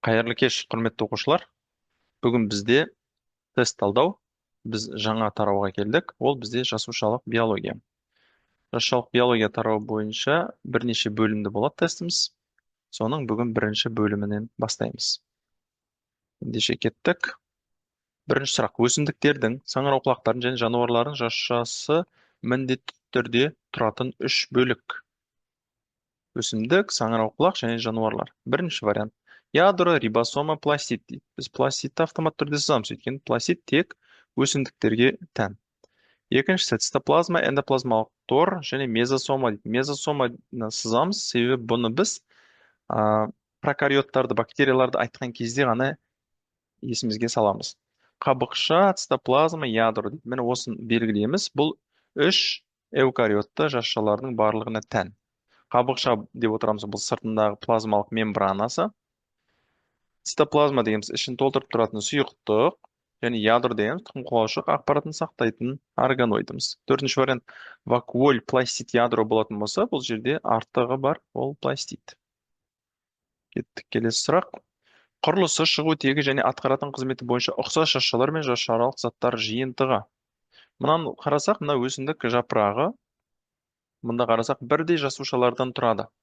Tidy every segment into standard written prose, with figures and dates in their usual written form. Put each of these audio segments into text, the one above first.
Қайырлы кеш, құрметті оқушылар. Бүгін бізде тест талдау. Біз жаңа тарауға келдік. Ол бізде жасушалық биология. Жасушалық биология тарауы бойынша бірнеше бөлімді болады тестіміз. Соның бүгін бірінші бөлімінен бастаймыз. Ендеше кеттік. Бірінші сұрақ. Өсімдіктердің, саңырауқұлақтардың және жануарлардың жасушасы міндетті түрде тұратын үш бөлік. Өсімдік, саңырауқұлақ және жануарлар. Бірінші вариант. Ядро, рибосома, пластид дейді. Біз пластидті автомат түрде сызамыз, өйткені пластид тек өсімдіктерге тән. Екіншісі цитоплазма, эндоплазмалық тор және мезосома дейді. Мезосоманы сызамыз, себебі бұны біз прокариоттарды, бактерияларды айтқан кезде ғана есімізге саламыз. Қабықша, цитоплазма, ядро дейді. Міне осыны белгілейміз. Бұл үш эукариотты жасушалардың барлығына тән. Қабықша деп отырамыз, бұл сыртындағы плазмалық мембранасы. Цитоплазма дегеніміз ішін толтырып тұратын сұйықтық, және ядро дегеніміз тұқым қуалаушық ақпаратын сақтайтын органоидымыз. Төртінші вариант вакуоль пластид ядро болатын болса, бұл жерде артығы бар, ол пластид. Кеттік, келесі сұрақ. Құрылысы, шығу тегі және атқаратын қызметі бойынша ұқсас жасушалар мен жасушааралық заттар жиынтығы. Мынаны қарасақ, мына өсімдік жапырағы, мұнда қарасақ, бірдей жасушалардан тұрады.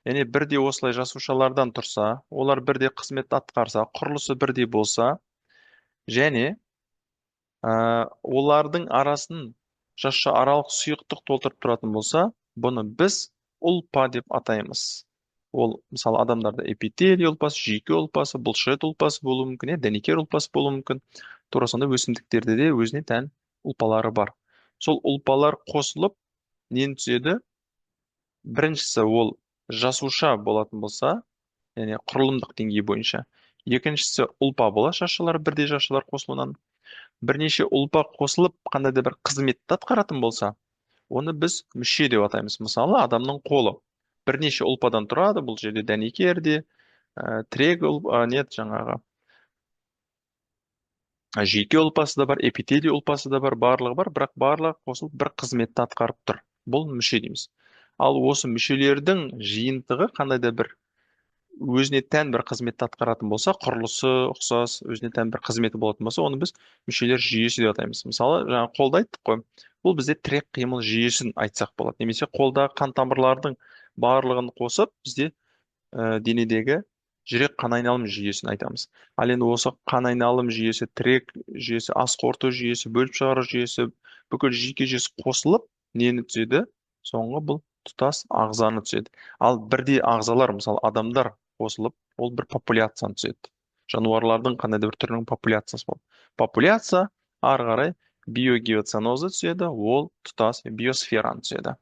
Яғни бірдей осылай жасушалардан тұрса, олар бірдей қызмет атқарса, құрылысы бірдей болса, және олардың арасын жасушааралық сұйықтық толтырып тұратын болса, бұны біз ұлпа деп атаймыз. Ол, мысалы, адамдарда эпителий ұлпасы, жүйке ұлпасы, бұлшық ұлпасы болуы мүмкін, дәнекер ұлпасы болуы мүмкін. Тура сондай өсімдіктерде де өзіне тән ұлпалары бар. Сол ұлпалар қосылып, нені түседі? Біріншісі ол жасуша болатын болса, яғни құрылымдық деңгей бойынша. Екіншісі ұлпа болады, жасушалар, бірдей жасушалар қосылуынан. Бірнеше ұлпа қосылып, қандай да бір қызметті атқаратын болса, оны біз мүше деп атаймыз. Мысалы, адамның қолы бірнеше ұлпадан тұрады, бұл жерде дәнекерде, тірек жаңағы жүйке ұлпасы да бар, эпителий ұлпасы да бар, барлығы бар, бірақ барлығы қосылып бір қызметті атқарып тұр. Бұл мүше дейміз. Ал осы мүшелердің жиынтығы қандай да бір өзіне тән бір қызметті атқаратын болса, құрылысы ұқсас, өзіне тән бір қызметі болатын болса, оны біз мүшелер жүйесі деп атаймыз. Мысалы, жаңа қолда айттық қой, бұл бізде тірек қимыл жүйесін айтсақ болады. Немесе қолдағы қан тамырлардың барлығын қосып, бізде денедегі жүрек қан айналым жүйесін айтамыз. Ал енді осы қан айналым жүйесі, тірек жүйесі, ас қорыту жүйесі, бөліп шығару жүйесі, бүкіл жүйке жүйесі қосылып, нені түзеді? Соңғы бұл тұтас ағзаны түзеді. Ал бірдей ағзалар, мысалы, адамдар қосылып, ол бір популяцияны түзеді. Жануарлардың қандай да бір түрінің популяциясы болады. Популяция ары қарай биогеоценозы түзеді, ол тұтас биосфераны түзеді.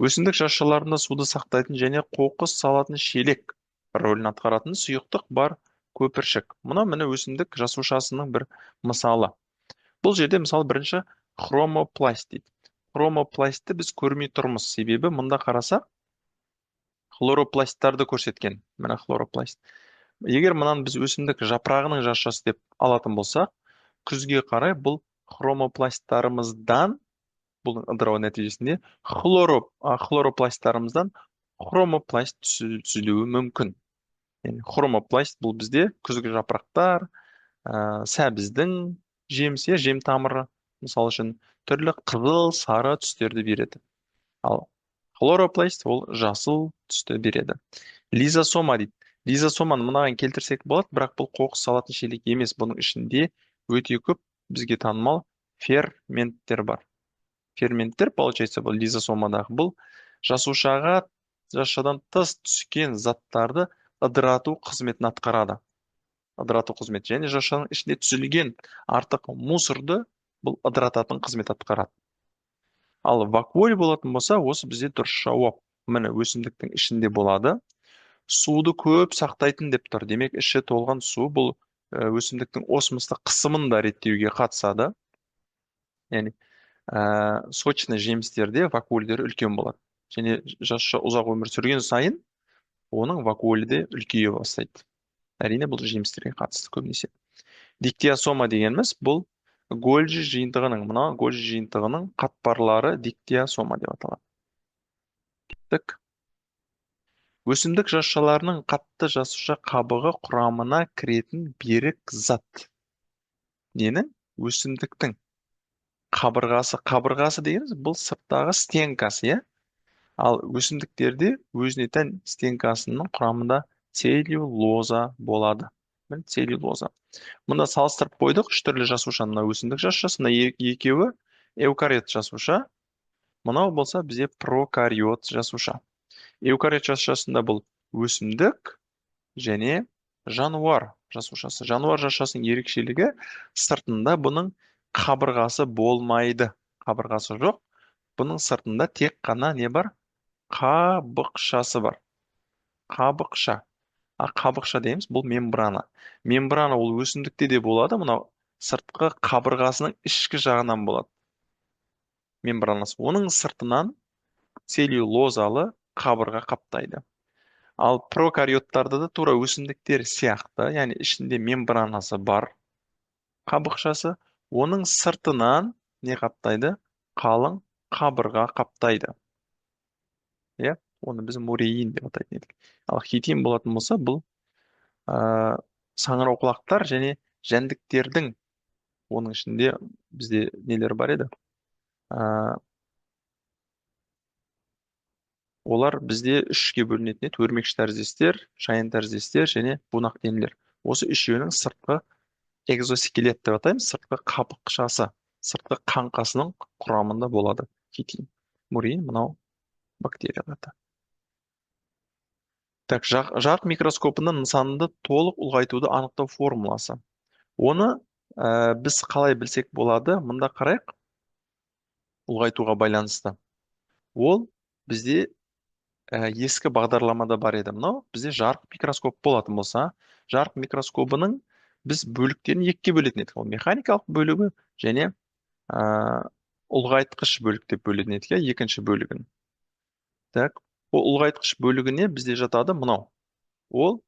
Өсімдік жасушаларында суды сақтайтын және қоқыс салатын шелек рөлін атқаратын сұйықтық бар көпіршік. Міне өсімдік жасушасының бір мысалы. Бұл жерде мысалы бірінші хромопласт дейді. Хромопластты біз көрмей тұрмыз, себебі мұнда қарасақ хлоропласттарды көрсеткен. Міне хлоропласт. Егер мұнан біз өсімдік жапырағының жасушасы деп алатын болсақ, күзге қарай бұл хромопласттарымыздан, бұл ыдырау нәтижесінде хлоропласттарымыздан хромопласт түзілуі мүмкін. Хромопласт бұл бізде күзгі жапырақтар, сәбіздің жемісі, жем тамыры, мысалы үшін түрлі қызыл, сары түстерді береді. Ал хлоропласт ол жасыл түсті береді. Лизосома дейді. Лизосоманы мынаған келтірсек болады, бірақ бұл қоқыс салатын шелек емес. Бұның ішінде өте көп бізге танымал ферменттер бар. Ферменттер, получается, бұл лизосомадағы бұл жасушадан тыс түскен заттарды ыдырату қызметін атқарады. Ыдырату қызметі. Және жасушаның ішінде түзілген артық мусорды бұл ыдырататын қызмет атқарады. Ал вакуоль болатын болса, осы бізде дұрыс жауап. Міне өсімдіктің ішінде болады. Суды көп сақтайтын деп тұр. Демек, іші толған су бұл өсімдіктің осмостық қысымын да реттеуге қатысады. Яғни сочный жемістерде вакуольдері үлкен болады. Және жасуша ұзақ өмір сүрген сайын, оның вакуолі де үлкейе бастайды. Әрине бұл жемістерге қатысты көбінесе. Диктиосома дегеніміз бұл Гольджи жиынтығының қатпарлары диктиосома деп аталады. Өсімдік жасушаларының қатты жасуша қабығы құрамына кіретін берік зат. Ненің? Өсімдіктің қабырғасы дегеніміз бұл сырттағы стенкасы, иә? Ал өсімдіктерде өзіне тән стенкасының құрамында целлюлоза болады. Целлюлоза. Мұнда салыстырып қойдық үш түрлі жасуша. Мына өсімдік жасушасы, мына екеуі эукариот жасуша. Мынау болса бізде прокариот жасуша. Эукариот жасушасында бұл өсімдік және жануар жасушасы. Жануар жасушасының ерекшелігі сыртында бұның қабырғасы болмайды. Қабырғасы жоқ. Бұның сыртында тек қана не бар? Қабықшасы бар. Қабықша. Қабықша дейміз, бұл мембрана. Мембрана ол өсімдікте де болады, мынау сыртқы қабырғасының ішкі жағынан болады. Мембранасы. Оның сыртынан целлюлозалы қабырға қаптайды. Ал прокариоттарда да тура өсімдіктер сияқты, яғни ішінде мембранасы бар қабықшасы, оның сыртынан не қаптайды? Қалың қабырға қаптайды. Иә, оны біз мурейин деп атайтын едік. Ал хитин болатын болса, бұл саңырауқұлақтар және жәндіктердің, оның ішінде бізде нелер бар еді? Ә, Олар бізде үшке бөлінетін еді: өрмекші тәріздестер, шаян тәріздестер және бунақденелер. Осы үшеуінің сыртқы экзоскелет деп атаймыз, сыртқы қабықшасы, сыртқы қаңқасының құрамында болады хитин. Мурейин мынау бактерияларда. Так, жарық микроскопының нысанды толық ұлғайтуды анықтау формуласы. Оны біз қалай білсек болады? Мында қарайық, ұлғайтуға байланысты. Ол бізде ескі бағдарламада бар еді. Мынау бізде жарық микроскоп болатын болса, жарық микроскопының біз бөліктерін екіге бөлетін едік. Ол механикалық бөлігі және ұлғайтқыш бөлік деп бөлетін едік, екінші бөлігін. Так, ол ұлғайтқыш бөлігіне бізде жатады мынау. Ол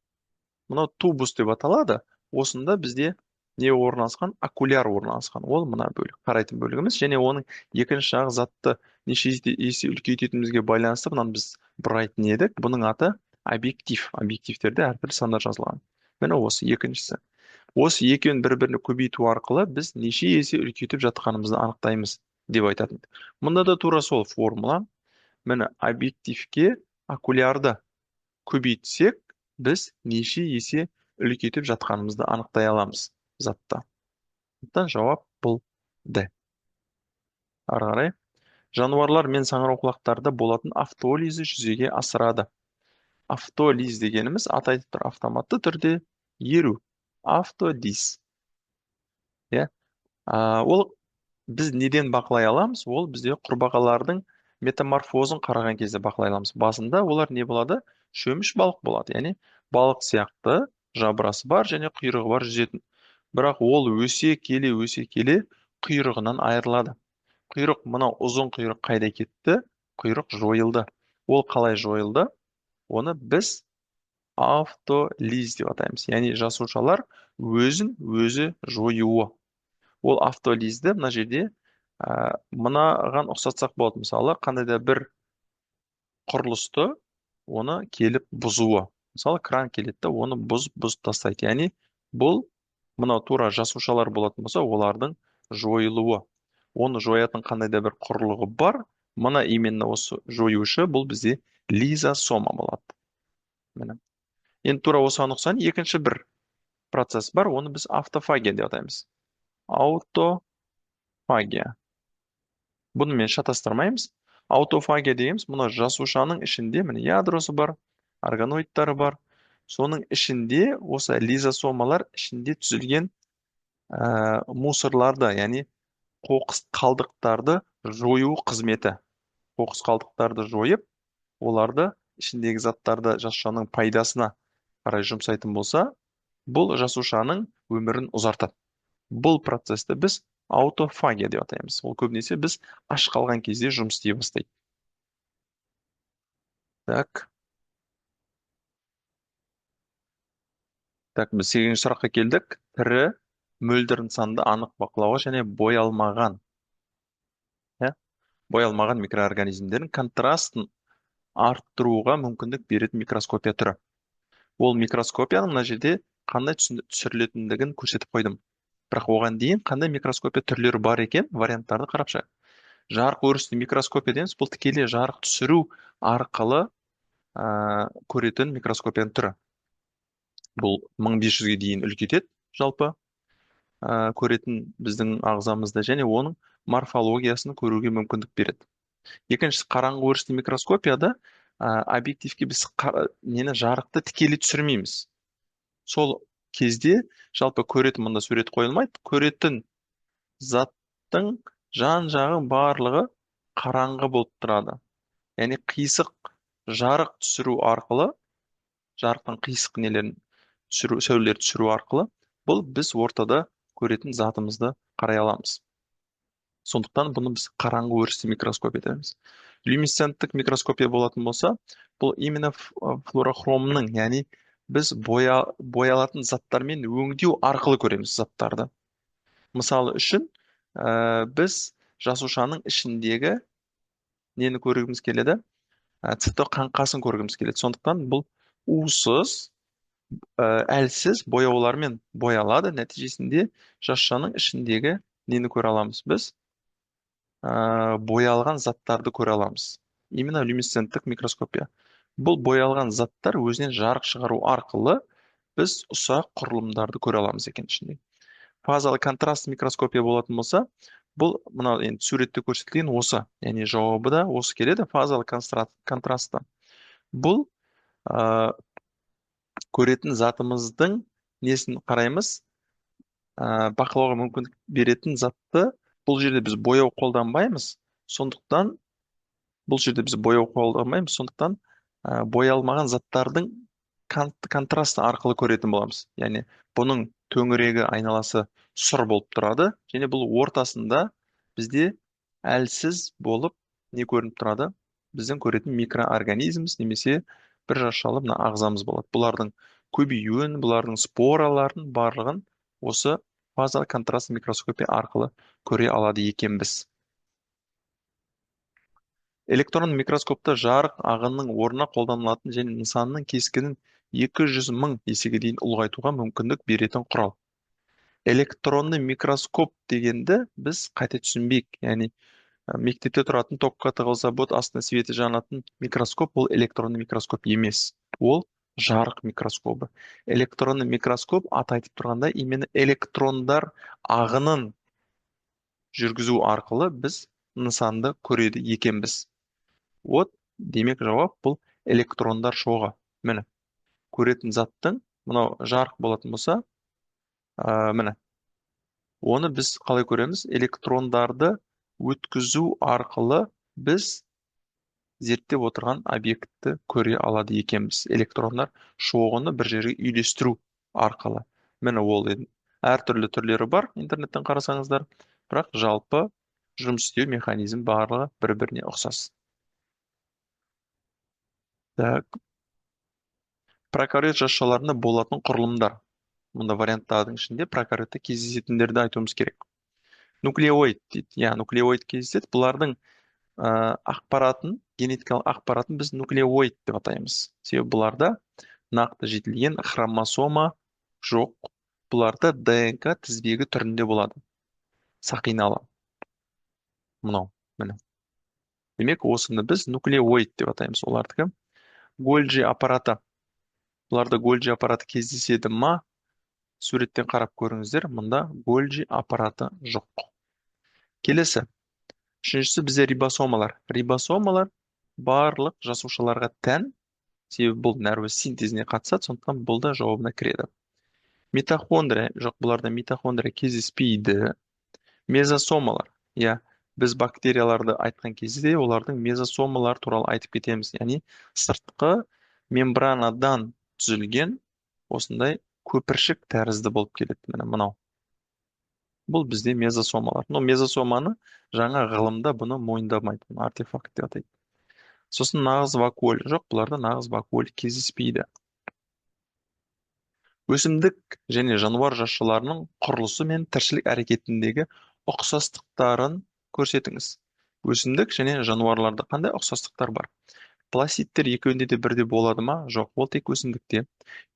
мынау тубус деп аталады. Осында бізде не орналасқан? Окуляр орналасқан. Ол мына бөлік, қарайтын бөлігіміз, және оның екінші жағы затты неше есе үлкейтетінімізге байланысты мынаны біз бұрайтын едік. Бұның аты объектив. Объективтерде әртүрлі сандар жазылған. Міне осы екіншісі. Осы екеуін бір-біріне көбейту арқылы біз неше есе үлкейтіп жатқанымызды анықтаймыз деп айтатын. Мұнда да тура сол формула. Міне объективке окулярды көбейтсек, біз неше есе үлкейтіп жатқанымызды анықтай аламыз затта. Жауап бұл Д. Ары қарай. Жануарлар мен саңырауқұлақтарда болатын автолизі жүзеге асырады. Автолиз дегеніміз аты айтып тұр, автоматты түрде еру. Автолиз. Ол біз неден бақылай аламыз? Ол бізде құрбақалардың метаморфозын қараған кезде бақылай аламыз. Басында олар не болады? Шөміш балық болады. Яғни балық сияқты жабырасы бар және құйрығы бар жүзетін. Бірақ ол өсе келе құйрығынан айырылады. Құйрық, мынау ұзын құйрық қайда кетті? Құйрық жойылды. Ол қалай жойылды? Оны біз автолиз деп атаймыз. Яғни жасушалар өзін өзі жоюы. Ол автолизді мына жерде мынаған ұқсатсақ болады. Мысалы, қандай да бір құрылысты оны келіп бұзуы. Мысалы, кран келеді, оны бұз тастайды. Яғни бұл мынау тура жасушалар болатын болса, олардың жойылуы. Оны жоятын қандай да бір құрылығы бар. Мына именно осы жоюшы бұл бізде лизосома болады. Міне. Енді тура осыған ұқсас екінші бір процесс бар, оны біз автофагия деп атаймыз. Аутофагия. Бұны мен шатастырмаймыз. Аутофагия дейміз, мұны жасушаның ішінде міне ядросы бар, органоидтары бар. Соның ішінде осы лизосомалар ішінде түзілген мусорларды, яғни қоқыс қалдықтарды жою қызметі. Қоқыс қалдықтарды жойып, оларды ішіндегі заттарды жасушаның пайдасына қарай жұмсайтын болса, бұл жасушаның өмірін ұзартады. Бұл процесті біз аутофагия деп атаймыз. Ол көбінесе біз аш қалған кезде жұмыс істей бастайды. Так, біз 8-ші сұраққа келдік. Тірі мөлдір нысанды анық бақылауға және боялмаған микроорганизмдердің арттыруға мүмкіндік беретін микроскопия түрі. Ол микроскопияның мына жерде қандай түсірілетіндігін көрсетіп қойдым. Бірақ оған дейін қандай микроскопия түрлері бар екен, варианттарды қарап шығайық. Жарық өрісті микроскопия дейміз, бұл тікелей жарық түсіру арқылы көретін микроскопияның түрі. Бұл 1500-ге дейін үлкейтеді жалпы көретін біздің ағзамызды, және оның морфологиясын көруге мүмкіндік береді. Екіншісі, қараңғы өрісті микроскопияда объективке біз жарықты тікелей түсірмейміз. Сол кезде жалпы көретін, мұнда сурет қойылмайды, көретін заттың жан-жағы барлығы қараңғы болып тұрады. Яғни қисық жарық түсіру арқылы, жарықтың қисық сәулелерді түсіру арқылы, бұл біз ортада көретін затымызды қарай аламыз. Сондықтан бұны біз қараңғы өрісті микроскопия дейміз. Люминесценттік микроскопия болатын болса, бұл именно флуорохромның, яғни біз боялатын заттармен өңдеу арқылы көреміз заттарды. Мысалы үшін, біз жасушаның ішіндегі нені көргіміз келеді? Цитоқаңқасын көргіміз келеді. Сондықтан бұл усыз, әлсіз бояулармен боялады. Нәтижесінде жасушаның ішіндегі нені көре аламыз біз? Боялған заттарды көре аламыз. Именно люминесценттік микроскопия. Бұл боялған заттар өзінен жарық шығару арқылы біз ұсақ құрылымдарды көре аламыз екен ішінде. Фазалы контраст микроскопия болатын болса, бұл мына енді суретте көрсетілген осы, яғни жауабы да осы келеді, фазалы контрастта. Бұл көретін затымыздың несін қараймыз, бақылауға мүмкіндік беретін затты. Бұл жерде біз бояу қолданбаймыз, сондықтан боялмаған заттардың контрасты арқылы көретін боламыз. Яғни бұның төңірегі, айналасы сұр болып тұрады, және бұл ортасында бізде әлсіз болып не көрініп тұрады? Біздің көретін микроорганизміміз немесе бір жасушалы мына ағзамыз болады. Бұлардың көбеюін, бұлардың спораларын барлығын осы фазалы контраст микроскопия арқылы көре алады екенбіз. Электронды микроскопта жарық ағынның орнына қолданылатын және нысанның кескінін 200 000 есеге дейін ұлғайтуға мүмкіндік беретін құрал. Электронды микроскоп дегенді біз қате түсінбейік. Яғни мектепте тұратын токқа тығылса бұд астына светі жанатын микроскоп, ол электронды микроскоп емес. Ол жарық микроскопы. Электронды микроскоп аты айтып тұрғанда именно электрондар ағынын жүргізу арқылы біз нысанды көреді екенбіз. Демек жауап бұл электрондар шоғы. Міне, көретін заттың мынау жарық болатын болса, міне, оны біз қалай көреміз? Электрондарды өткізу арқылы біз зерттеп отырған объектті көре алады екенбіз. Электрондар шоғыны бір жерге үйлестіру арқылы. Міне, ол әртүрлі түрлері бар, интернеттен қарасаңыздар, бірақ жалпы жұмыс істеу механизм барлығы бір-біріне ұқсас. Прокариот жасушаларында болатын құрылымдар. Мұнда варианттардың ішінде прокариотта кездесетіндерді айтуымыз керек. Нуклеоид дейді. Нуклеоид кездеседі. Бұлардың ақпаратын, генетикалық ақпаратын біз нуклеоид деп атаймыз. Себебі бұларда нақты жетілген хромосома жоқ. Бұларда ДНК тізбегі түрінде болады. Сақиналы. Мынау, міне. Демек, осыны біз нуклеоид деп атаймыз. Олардікі Гольджи аппараты. Бұларда Гольджи аппараты кездеседі ма? Суреттен қарап көріңіздер, мұнда Гольджи аппараты жоқ. Келесі. Үшіншісі бізде рибосомалар. Рибосомалар барлық жасушаларға тән, себебі бұл нәрве синтезіне қатысады, сондықтан бұл да жауабына кіреді. Митохондрия жоқ, бұларда митохондрия кездеспейді. Мезосомалар. Біз бактерияларды айтқан кезде олардың мезосомалар туралы айтып кетеміз. Яғни сыртқы мембранадан түзілген осындай көпіршік тәрізді болып келеді. Мынау. Бұл бізде мезосомалар. Но мезосоманы жаңа ғылымда бұны мойындамайды. Артефакт деп атайды. Сосын нағыз вакуоль жоқ, бұларда нағыз вакуоль кездеспейді. Өсімдік және жануар жасушаларының құрылысы мен тіршілік әрекетіндегі ұқсастықтарын көрсетіңіз. Өсімдік және жануарларда қандай ұқсастықтар бар? Пластидтер екеуінде де бірдей болады ма? Жоқ, ол тек өсімдікте.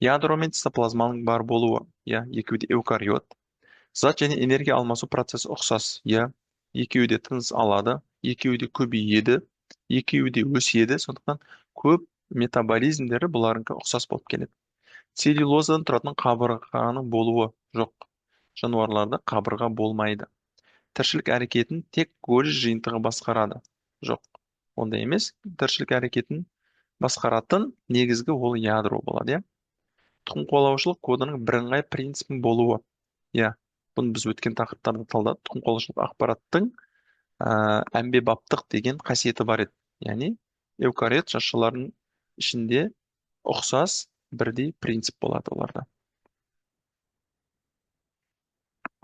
Ядро мен цитоплазманың бар болуы. Иә, екеуі де эукариот. Зат және энергия алмасу процесі ұқсас. Иә, екеуі де тыныс алады, екеуі де көбейеді, екеуі де өседі. Сондықтан көп метаболизмдері бұларыңқы ұқсас болып келеді. Целлюлозадан тұратын қабырғаның болуы. Жоқ, жануарларда қабырға болмайды. Тіршілік әрекетін тек гольж жиынтығы басқарады. Жоқ, ондай емес. Тіршілік әрекетін басқаратын негізгі ол ядро болады, иә. Тұқым қуалаушылық кодының бірыңғай принципі болуы. Иә, бұны біз өткен тақырыптарда талдадық. Тұқым қуалаушылық ақпараттың әмбебаптық деген қасиеті бар еді. Яғни эукариот жасушаларының ішінде ұқсас бірдей принцип болады оларда.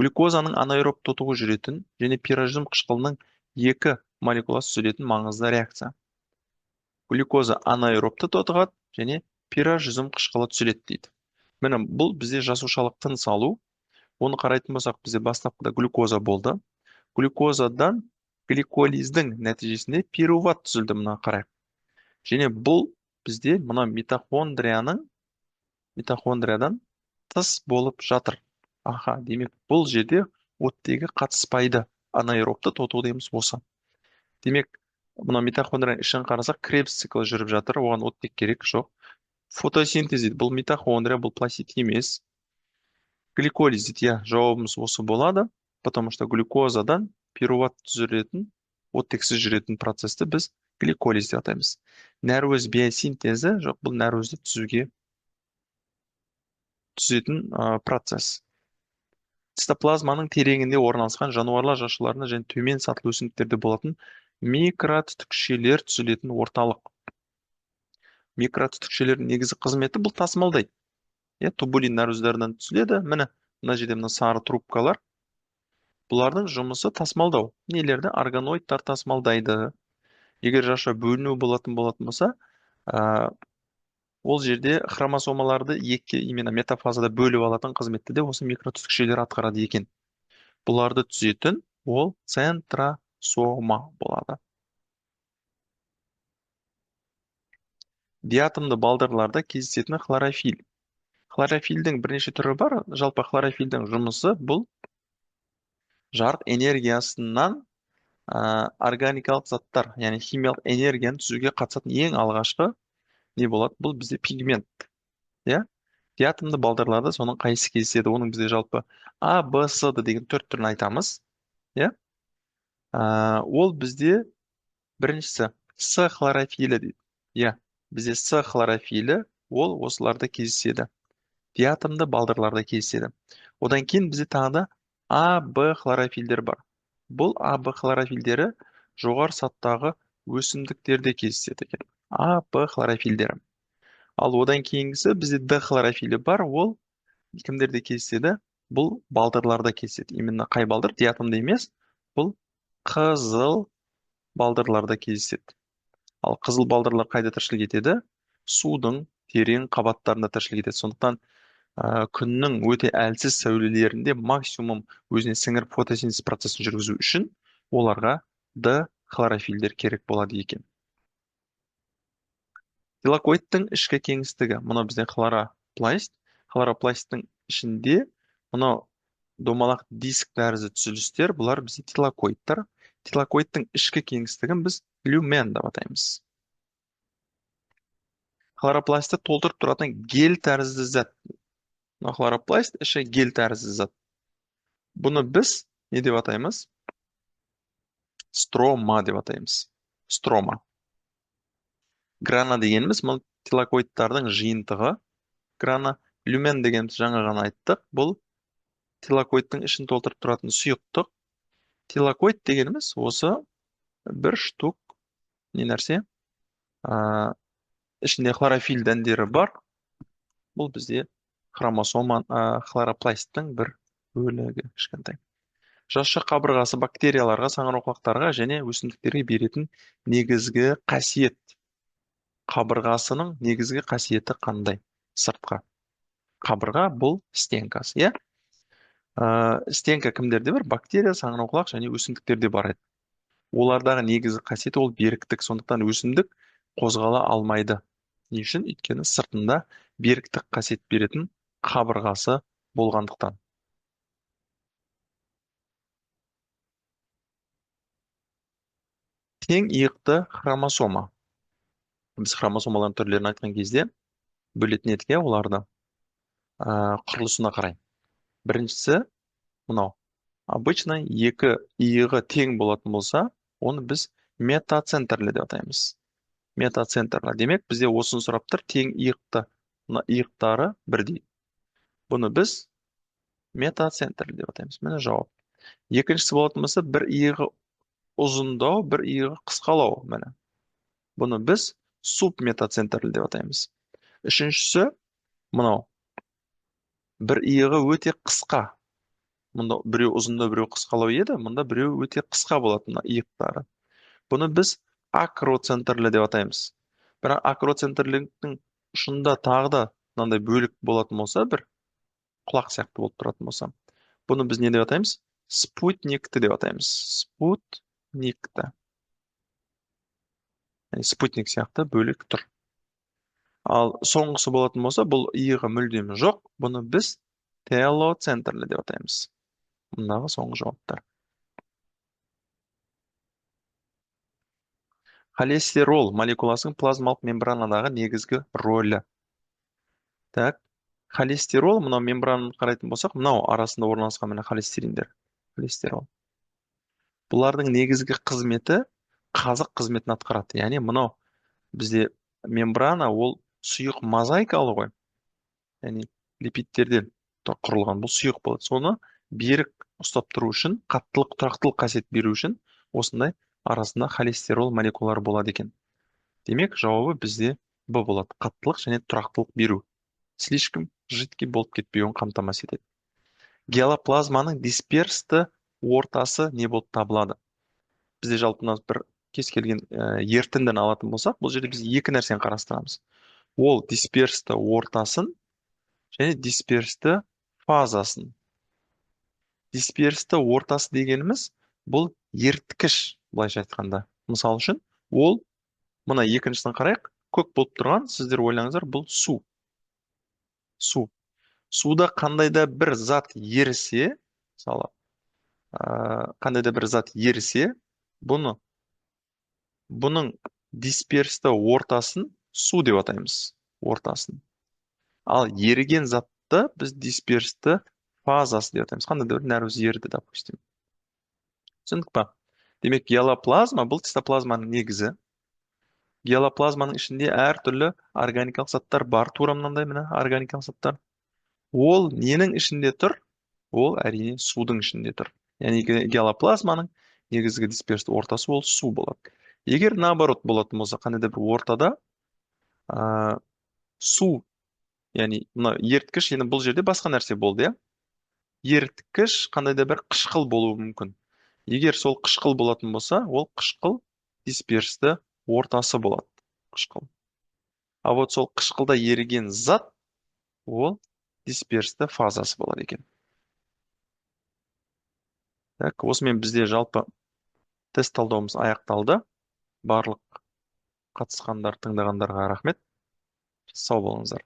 Глюкозаның анаэроб тотығы жүретін және пирожным қышқылының екі молекуласы түзілетін маңызды реакция. Глюкоза анаэробты тотығады және пирожным қышқылы түзіледі дейді. Міне, бұл бізде жасушалық тыныс алу. Оны қарайтын болсақ, бізде бастапқыда глюкоза болды. Глюкозадан гликолиздің нәтижесінде пируват түзілді, мына қарайық. Және бұл бізде мына митохондриядан тыс болып жатыр. Аха, демек бұл жерде оттегі қатыспайды. Анаэробты тоту дейміз осы. Демек, мына митохондрияның ішін қарасақ, кребс циклы жүріп жатыр, оған оттек керек жоқ. Фотосинтез дейді, бұл митохондрия, бұл пластид емес. Гликолиз дейді, иә, жауабымыз осы болады, потому что глюкозадан пируват түзілетін, оттексіз жүретін процесті біз гликолиз деп атаймыз. Нәруыз биосинтезі, жоқ, бұл нәруізді түзетін процесс. Цитоплазманың тереңінде орналасқан жануарлар жасушаларында және төмен сатылы өсімдіктерде болатын микротүтікшелер түзілетін орталық. Микротүтікшелердің негізгі қызметі бұл тасымалдайды. Тубулин нәруыздерінен түзіледі. Міне, мына жерде мына сары трубкалар. Бұлардың жұмысы тасымалдау. Нелерді? Органоидтар тасымалдайды. Егер жасуша бөліну болатын болса, ол жерде хромосомаларды екі именно метафазада бөліп алатын қызметті де осы микротүтікшелер атқарады екен. Бұларды түзетін ол центросома болады. Диатомды балдырларда кездесетін хлорофиль. Хлорофильдің бірнеше түрі бар. Жалпы хлорофильдің жұмысы бұл жарық энергиясынан органикалық заттар, яғни химиялық энергияны түзуге қатысатын ең алғашқы не болады? Бұл бізде пигмент. Диатомды балдырларда соның қайсысы кездеседі? Оның бізде жалпы А, Б, С деген төрт түрін айтамыз. Ол бізде біріншісі С хлорофилі дейді. Бізде С хлорофилі ол осыларда кездеседі. Диатомды балдырларда кездеседі. Одан кейін бізде тағы да А, Б хлорофильдер бар. Бұл А, Б хлорофильдері жоғары саттағы өсімдіктерде кездеседі екен. А, Б хлорофильдері. Ал одан кейінгісі бізде Д хлорофилі бар, ол кімдерде кездеседі? Бұл балдырларда кездеседі. Именно қай балдыр? Диатомды емес, бұл қызыл балдырларда кездеседі. Ал қызыл балдырлар қайда тіршілік етеді? Судың терең қабаттарында тіршілік етеді. Сондықтан күннің өте әлсіз сәулелерінде максимум өзіне сіңіріп фотосинтез процесін жүргізу үшін оларға Д хлорофильдер керек болады екен. Тилакоидтың ішкі кеңістігі. Мұны бізде хлоропласт. Хлоропласттың ішінде мұны домалақ диск тәрізді түзілістер, бұлар бізде тилакоидтар. Тилакоидтың ішкі кеңістігін біз люмен деп атаймыз. Хлоропластты толтырып тұратын гель тәрізді зат. Хлоропласт іші гель тәрізді зат. Бұны біз не деп атаймыз? Строма деп атаймыз. Строма. Грана дегеніміз бұл тилакоидтардың жиынтығы. Грана, люмен дегеніміз жаңа ғана айттық. Бұл тилакоидтың ішін толтырып тұратын сұйықтық. Тилакоид дегеніміз осы бір штук не нәрсе? Ішінде хлорофиль дәндері бар. Бұл бізде хромосома хлоропласттың бір бөлігі кішкентай. Жасуша қабырғасы бактерияларға, саңырауқұлақтарға және өсімдіктерге беретін негізгі қасиет. Қабырғасының негізгі қасиеті қандай? Сыртқа. Қабырға бұл стенкасы, стенка кімдерде бар? Бактерия, саңырауқұлақ және өсімдіктерде бар еді. Олардағы негізгі қасиеті ол беріктік. Сондықтан өсімдік қозғала алмайды. Не үшін? Өйткені сыртында беріктік қасиет беретін қабырғасы болғандықтан. Тең иықты хромосома. Біз хромосомалардың түрлерін айтқан кезде бөлетін едік, оларды құрылысына қарай. Біріншісі мынау. Обычно екі иығы тең болатын болса, оны біз метацентрлі деп атаймыз. Метацентрлі. Демек, бізде осыны сұрап тұр, тең иықты. Мына иықтары бірдей. Бұны біз метацентрлі деп атаймыз. Міне жауап. Екіншісі болатын болса, бір иығы ұзындау, бір иығы қысқалау. Міне. Бұны біз субметацентрлі деп атаймыз. Үшіншісі мынау. Бір иығы өте қысқа. Мұнда біреу ұзындау, біреу қысқалау еді, мұнда біреу өте қысқа болатын иықтары. Бұны біз акроцентрлі деп атаймыз. Бірақ акроцентрліктің ұшында тағы да мынандай бөлік болатын болса, бір құлақ сияқты болып тұратын болса, бұны біз не деп атаймыз? Спутникті деп атаймыз. Спутникті. Спутник сияқты бөлік тұр. Ал соңғысы болатын болса, бұл иығы мүлдем жоқ, бұны біз телоцентрлі деп атаймыз. Мұндағы соңғы жауаптар. Холестерол молекуласының плазмалық мембранадағы негізгі рөлі. Так, холестерол, мынау мембрананы қарайтын болсақ, мынау арасында орналасқан міне холестериндер. Холестерол. Бұлардың негізгі қызметі қазық қызметін атқарады. Яғни мынау бізде мембрана ол сұйық мозаикалы ғой. Яғни липидтерден құрылған бұл сұйық болады. Соны берік ұстап тұру үшін, қаттылық, тұрақтылық қасиет беру үшін осындай арасында холестерол молекулалары болады екен. Демек, жауабы бізде Б болады. Қаттылық және тұрақтылық беру. Слишком жидкий болып кетпеуін қамтамасыз етеді. Гелоплазманың дисперсті ортасы не болып табылады? Бізде жалпы бір кез келген ерітіндіні алатын болсақ, бұл жерде біз екі нәрсені қарастырамыз. Ол дисперсті ортасын және дисперсті фазасын. Дисперсті ортасы дегеніміз бұл еріткіш, былайша айтқанда. Мысал үшін, ол мына екіншісін қарайық, көк болып тұрған, сіздер ойлаңыздар, бұл су. Су. Суда қандайда бір зат ерісе, мысалы, қандайда бір зат ерісе, бұның дисперсті ортасын су деп атаймыз. Ортасын. Ал еріген затты біз дисперсті фазасы деп атаймыз. Қандайда бір нәруыз ерді, допустим. Түсіндік па? Демек, гелоплазма бұл цистоплазманың негізі. Гелоплазманың ішінде әртүрлі органикалық заттар бар. Тура мынандай міне органикалық заттар. Ол ненің ішінде тұр? Ол әрине судың ішінде тұр. Яғни гелоплазманың негізгі дисперсті ортасы ол су болады. Егер наоборот болатын болса, қандай да бір ортада су, яғни мына еріткіш, енді бұл жерде басқа нәрсе болды, еріткіш қандай да бір қышқыл болуы мүмкін. Егер сол қышқыл болатын болса, ол қышқыл дисперсті ортасы болады. Қышқыл. А вот сол қышқылда еріген зат, ол дисперсті фазасы болады екен. Так, осымен бізде жалпы тест талдауымыз аяқталды. Барлық қатысқандар, тыңдағандарға рахмет. Сау болыңыздар.